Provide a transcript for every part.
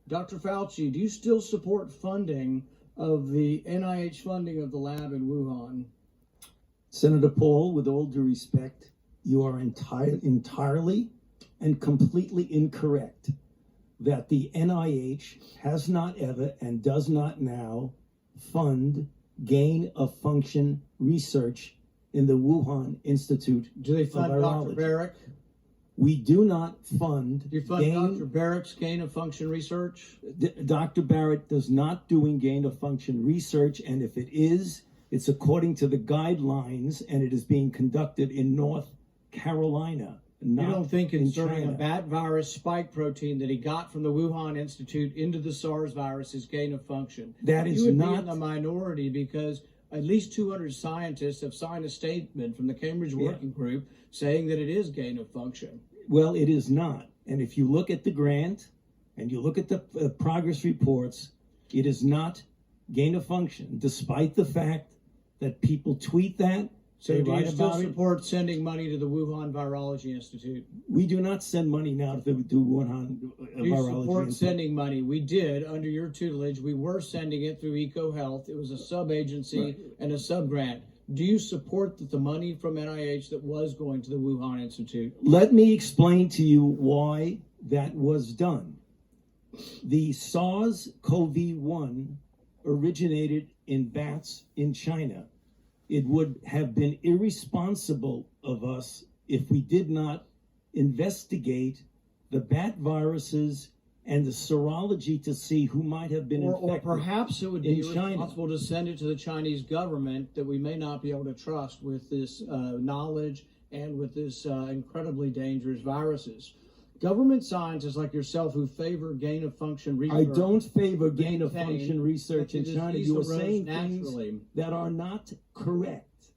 Dr. Fauci, do you still support funding of the NIH funding of the lab in Wuhan? Senator Paul, with all due respect, you are entirely and completely incorrect that the NIH has not ever and does not now fund gain-of-function research in the Wuhan Institute Do they fund of Dr. Virology. Baric? We do not fund Do you fund Dr. Barrick's gain-of-function research? Dr. Barrett does not doing gain-of-function research, and if it is, it's according to the guidelines, and it is being conducted in North Carolina, not You don't think in inserting China. a bat virus spike protein that he got from the Wuhan Institute into the SARS virus is gain-of-function? That is You would not be in the minority because at least 200 scientists have signed a statement from the Cambridge Working Group saying that it is gain-of-function. Well, it is not. And if you look at the grant and you look at the progress reports, it is not gain of function, despite the fact that people tweet that. So they do you write still about it. support sending money to the Wuhan Virology Institute? We do not send money now to the Wuhan Do you Virology support Institute. sending money? We did under your tutelage. We were sending it through EcoHealth. It was a sub-agency and a sub-grant. Do you support that the money from NIH that was going to the Wuhan Institute? Let me explain to you why that was done. The SARS-CoV-1 originated in bats in China. It would have been irresponsible of us if we did not investigate the bat viruses and the serology to see who might have been infected. Or perhaps it would be in China. responsible to send it to the Chinese government that we may not be able to trust with this knowledge and with this incredibly dangerous viruses. Government scientists like yourself who favor gain-of-function research. I don't favor gain-of-function research in that the China. disease You are arose saying naturally. things that are not correct.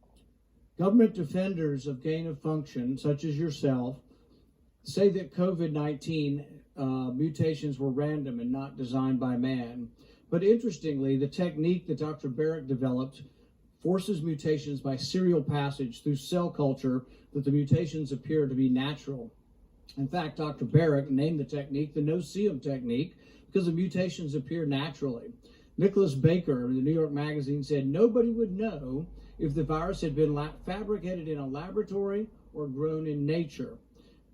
Government defenders of gain-of-function, such as yourself, say that COVID-19 mutations were random and not designed by man. But interestingly, the technique that Dr. Baric developed forces mutations by serial passage through cell culture that the mutations appear to be natural. In fact, Dr. Baric named the technique the no-see-em technique because the mutations appear naturally. Nicholas Baker in the New York Magazine said nobody would know if the virus had been fabricated in a laboratory or grown in nature.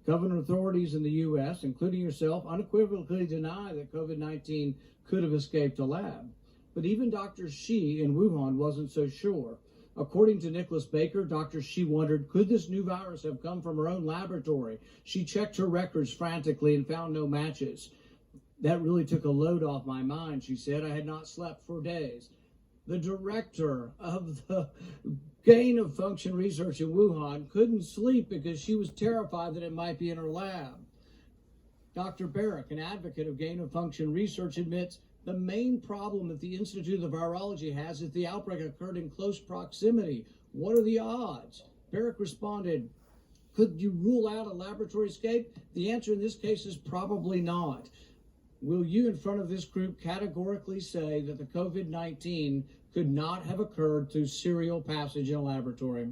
Government authorities in the U.S., including yourself, unequivocally deny that COVID-19 could have escaped a lab. But even Dr. Shi in Wuhan wasn't so sure. According to Nicholas Baker, Dr. Shi wondered, could this new virus have come from her own laboratory? She checked her records frantically and found no matches. That really took a load off my mind, she said. I had not slept for days. The director of the gain-of-function research in Wuhan couldn't sleep because she was terrified that it might be in her lab. Dr. Baric, an advocate of gain-of-function research, admits the main problem that the Institute of Virology has is the outbreak occurred in close proximity. What are the odds? Baric responded, could you rule out a laboratory escape? The answer in this case is probably not. Will you, in front of this group, categorically say that the COVID-19 could not have occurred through serial passage in a laboratory?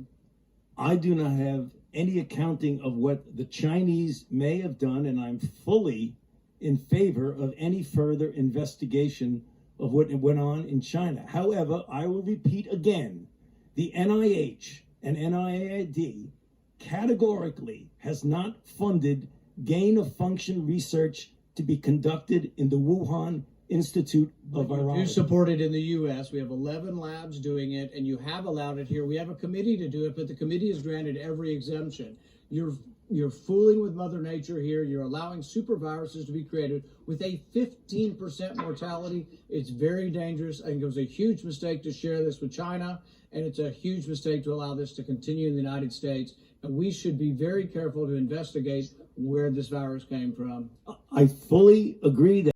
I do not have any accounting of what the Chinese may have done, and I'm fully in favor of any further investigation of what went on in China. However, I will repeat again, the NIH and NIAID categorically has not funded gain-of-function research to be conducted in the Wuhan Institute of Virology. You support it in the U.S. We have 11 labs doing it, and you have allowed it here. We have a committee to do it, but the committee has granted every exemption. You're fooling with Mother Nature here. You're allowing super viruses to be created with a 15% mortality. It's very dangerous. I think it was a huge mistake to share this with China, and it's a huge mistake to allow this to continue in the United States. And we should be very careful to investigate where this virus came from. I fully agree that